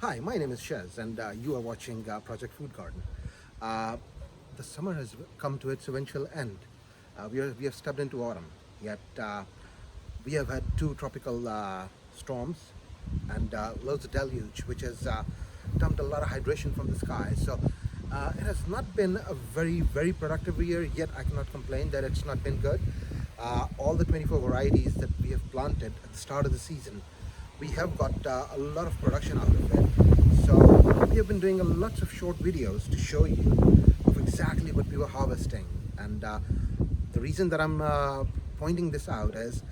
Hi, my name is Shez, and you are watching Project Food Garden. Uh, the summer has come to its eventual end. We have stepped into autumn, yet we have had two tropical storms and loads of deluge, which has dumped a lot of hydration from the sky. So it has not been a very productive year, yet I cannot complain that it's not been good. All the 24 varieties that we have planted at the start of the season, we have got a lot of production out of it. So we have been doing lots of short videos to show you of exactly what we were harvesting. And the reason that I'm pointing this out is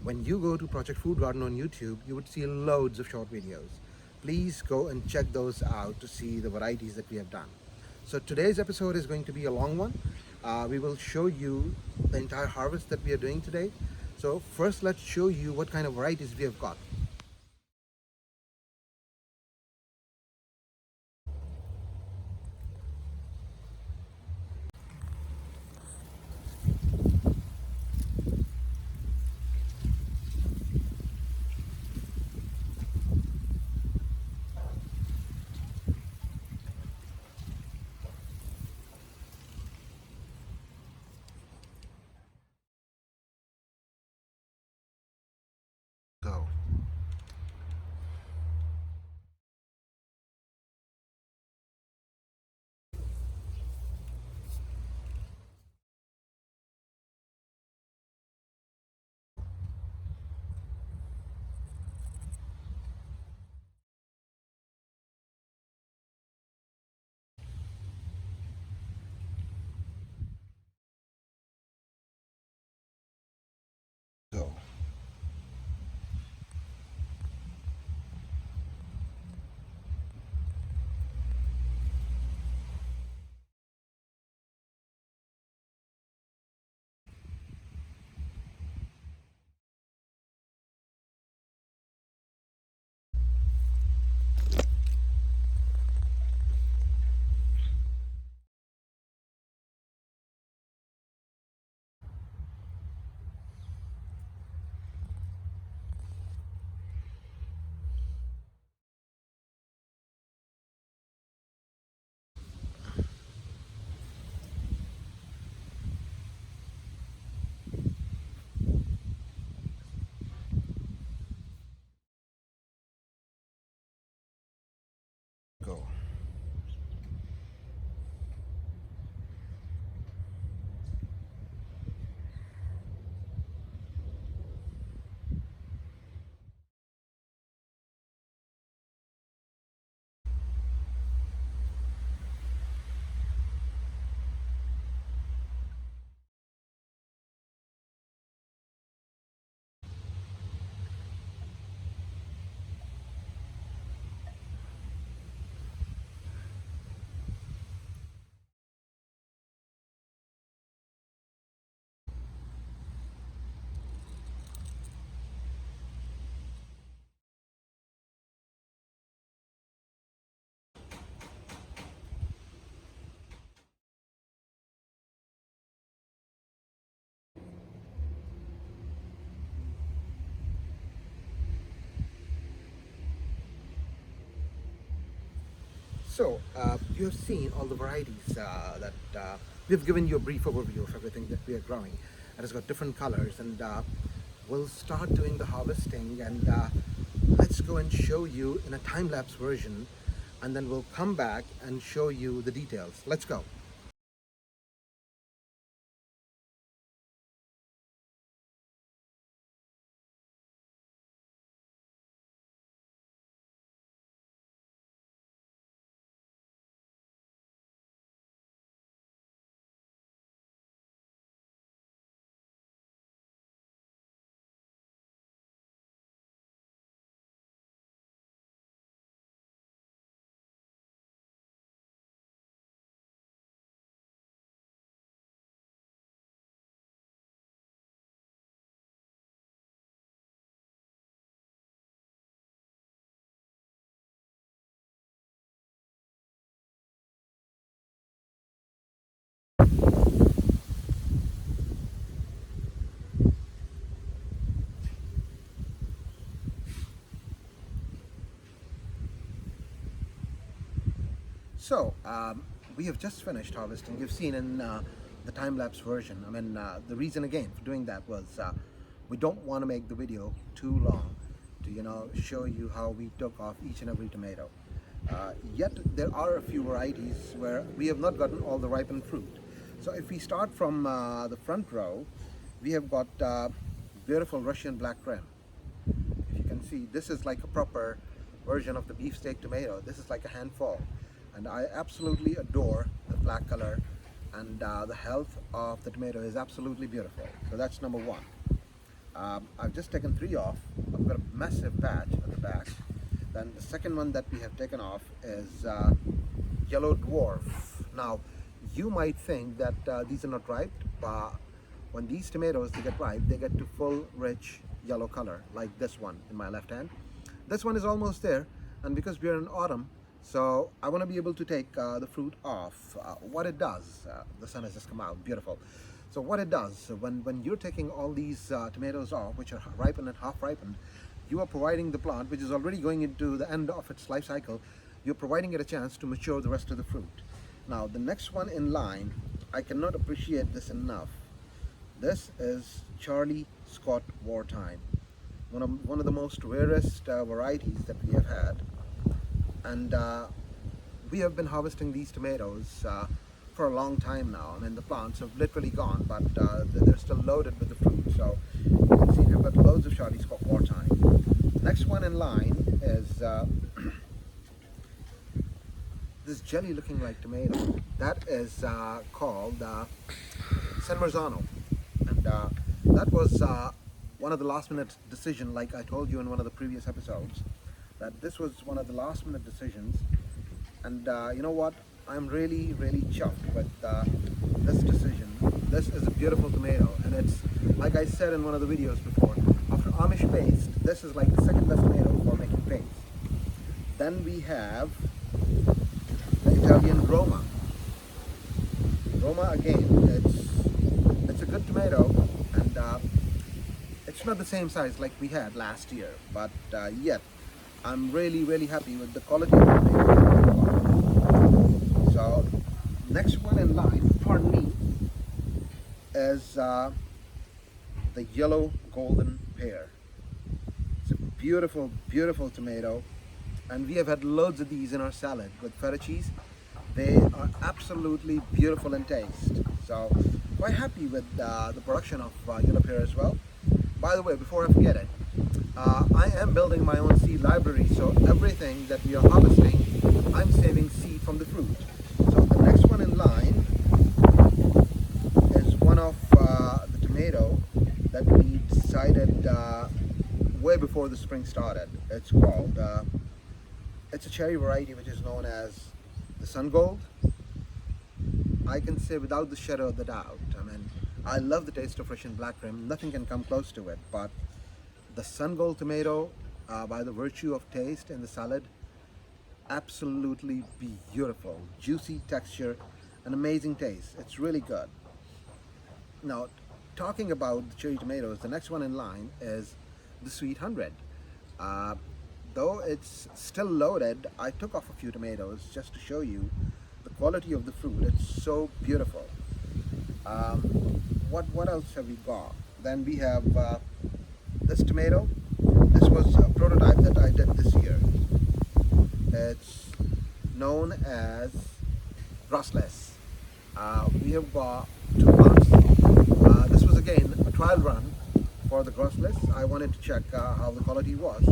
when you go to Project Food Garden on YouTube, you would see loads of short videos. Please go and check those out to see the varieties that we have done. So today's episode is going to be a long one. We will show you the entire harvest that we are doing today. So first, let's show you what kind of varieties we have got. Go. Go. Go. So, you have seen all the varieties that we've given you a brief overview of everything that we are growing. And it's got different colors, and we'll start doing the harvesting. And let's go and show you in a time lapse version, and then we'll come back and show you the details. Let's go. So we have just finished harvesting. You've seen in the time-lapse version. I mean, the reason again for doing that was we don't want to make the video too long to show you how we took off each and every tomato. Yet there are a few varieties where we have not gotten all the ripened fruit. So if we start from the front row, we have got beautiful Russian black rim. If you can see, this is like a proper version of the beefsteak tomato. This is like a handful, and I absolutely adore the black color, and the health of the tomato is absolutely beautiful. So that's number one. I've just taken 3 off. I've got a massive patch at the back. Then the second one that we have taken off is yellow dwarf. Now you might think that these are not ripe, but when these tomatoes they get ripe, they get to full rich yellow color, like this one in my left hand. This one is almost there, and because we are in autumn, so I want to be able to take the fruit off. What it does, the sun has just come out, beautiful. So what it does, when you're taking all these tomatoes off, which are ripened and half ripened, you are providing the plant, which is already going into the end of its life cycle, you're providing it a chance to mature the rest of the fruit. Now the next one in line, I cannot appreciate this enough. This is Charlie Scott Wartime, one of the most rarest varieties that we have had, and we have been harvesting these tomatoes for a long time now. I mean, the plants have literally gone, but they're still loaded with the fruit. So you can see we've got loads of Charlie Scott Wartime. Next one in line is this jelly looking like tomato. That is called San Marzano, and that was one of the last minute decision, like I told you in one of the previous episodes, that this was one of the last minute decisions. And you know what, I'm really chuffed with this decision. This is a beautiful tomato, and it's like I said in one of the videos before, after Amish paste, this is like the second best tomato for making paste. Then we have the Italian Roma. Roma again, it's a good tomato, and it's not the same size like we had last year, but yet I'm really happy with the quality of the tomato. So next one in line, pardon me, is the yellow golden pear. It's a beautiful tomato, and we have had loads of these in our salad with feta cheese. They are absolutely beautiful in taste. So quite happy with the production of yellow pear as well. By the way, before I forget it, I am building my own seed library, so everything that we are harvesting, I'm saving seed from the fruit. So the next one in line is one of the tomato that we decided way before the spring started. It's called, it's a cherry variety which is known as the Sun Gold. I can say without the shadow of the doubt, I mean, I love the taste of Russian black rim, nothing can come close to it, but the Sun Gold tomato, by the virtue of taste in the salad, absolutely beautiful, juicy texture, an amazing taste. It's really good. Now, talking about the cherry tomatoes, the next one in line is the Sweet 100. Though it's still loaded, I took off a few tomatoes just to show you the quality of the fruit. It's so beautiful. What else have we got? Then we have this tomato. This was a prototype that I did this year. It's known as Grossless. We have got 2 plants. This was again a trial run for the Grossless. I wanted to check how the quality was.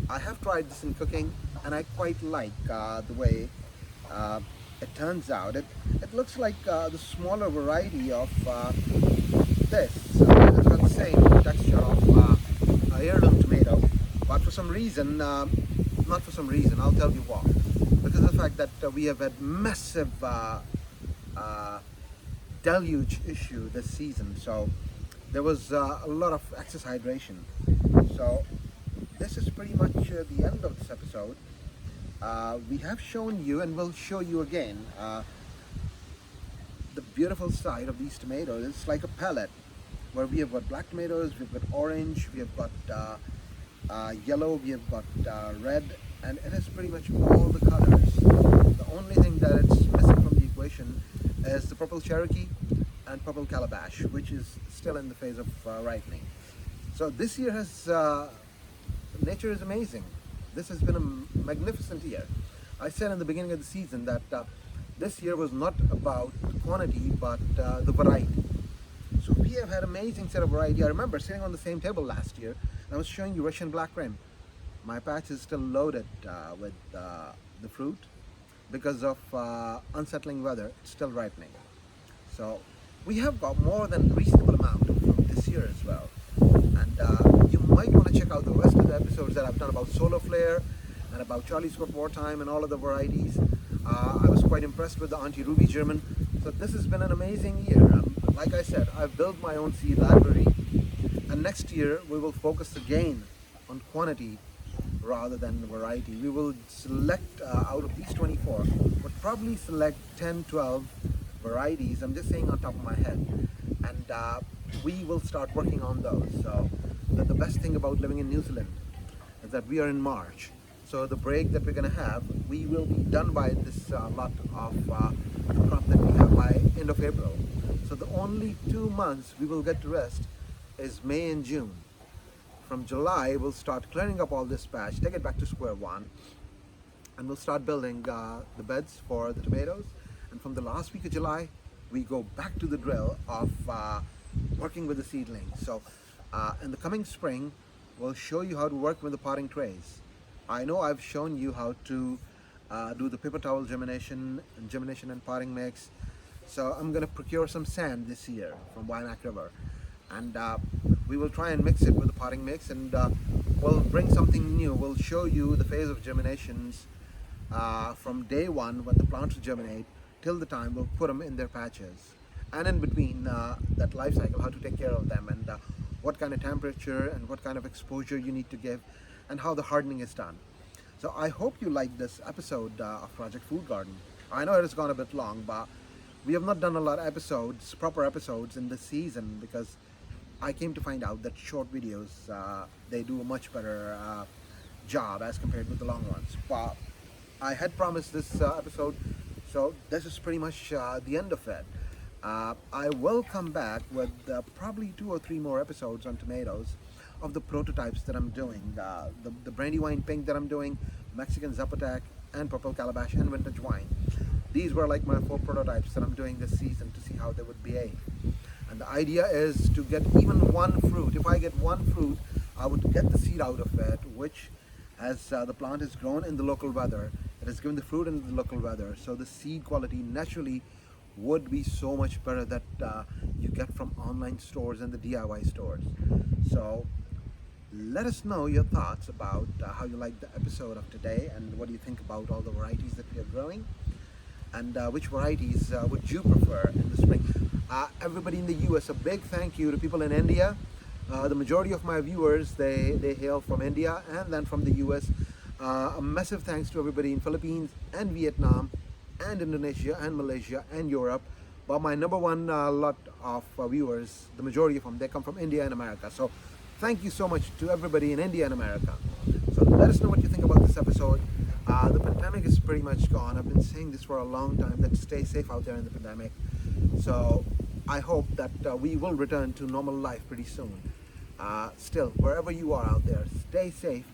I have tried this in cooking, and I quite like the way it turns out. It looks like the smaller variety of this. It's got the same texture of a heirloom tomato, but for some reason, not for some reason, I'll tell you why. Because of the fact that we have had massive deluge issue this season, so there was a lot of excess hydration. So this is pretty much the end of this episode. We have shown you, and we'll show you again, the beautiful side of these tomatoes. It's like a palette where we have got black tomatoes, we've got orange, we have got yellow, we have got red, and it has pretty much all the colors. The only thing that it's missing from the equation is the purple Cherokee and purple Calabash, which is still in the phase of ripening. So this year has, nature is amazing. This has been a magnificent year. I said in the beginning of the season that this year was not about quantity but the variety. So we have had amazing set of variety. I remember sitting on the same table last year and I was showing you Russian black rim. My patch is still loaded with the fruit because of unsettling weather. It's still ripening. So we have got more than reasonable amount of fruit this year as well. And you might want to check out the rest of the episodes that I've done about Solar Flare and about Charlie Scott Wartime and all of the varieties. I was quite impressed with the Auntie Ruby German. So this has been an amazing year. Like I said, I've built my own seed library, and next year we will focus again on quantity rather than variety. We will select out of these 24, but probably select 10, 12 varieties. I'm just saying on top of my head, and we will start working on those. So the best thing about living in New Zealand is that we are in March. So the break that we're going to have, we will be done by this lot of crop that we have by end of April. So the only 2 months we will get to rest is May and June. From July, we'll start clearing up all this patch, take it back to square one, and we'll start building the beds for the tomatoes. And from the last week of July, we go back to the drill of working with the seedlings. So in the coming spring, we'll show you how to work with the potting trays. I know I've shown you how to do the paper towel germination and potting mix. So I'm going to procure some sand this year from Wainak River, and we will try and mix it with the potting mix, and we'll bring something new. We'll show you the phase of germinations from day one when the plants germinate till the time we'll put them in their patches, and in between that life cycle, how to take care of them, and what kind of temperature and what kind of exposure you need to give, and how the hardening is done. So I hope you like this episode of Project Food Garden. I know it has gone a bit long, but we have not done a lot of episodes, proper episodes in this season, because I came to find out that short videos, they do a much better job as compared with the long ones. But I had promised this episode, so this is pretty much the end of it. I will come back with probably 2 or 3 more episodes on tomatoes of the prototypes that I'm doing. The Brandywine Pink that I'm doing, Mexican Zapotec, and Purple Calabash and Vintage Wine. These were like my 4 prototypes that I'm doing this season to see how they would behave. And the idea is to get even one fruit. If I get one fruit, I would get the seed out of it, which as the plant has grown in the local weather, it has given the fruit in the local weather. So the seed quality naturally would be so much better that you get from online stores and the DIY stores. So let us know your thoughts about how you like the episode of today, and what do you think about all the varieties that we are growing, and which varieties would you prefer in the spring. Everybody in the US, a big thank you to people in India. The majority of my viewers, they hail from India and then from the US. A massive thanks to everybody in Philippines and Vietnam and Indonesia and Malaysia and Europe. But my number one lot of viewers, the majority of them, they come from India and America. So thank you so much to everybody in India and America. So let us know what you think about this episode. The pandemic is pretty much gone. I've been saying this for a long time, that stay safe out there in the pandemic. So I hope that we will return to normal life pretty soon. Still, wherever you are out there, stay safe,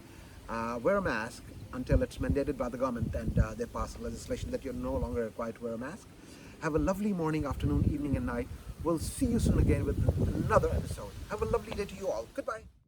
wear a mask until it's mandated by the government and they pass legislation that you're no longer required to wear a mask. Have a lovely morning, afternoon, evening and night. We'll see you soon again with another episode. Have a lovely day to you all. Goodbye.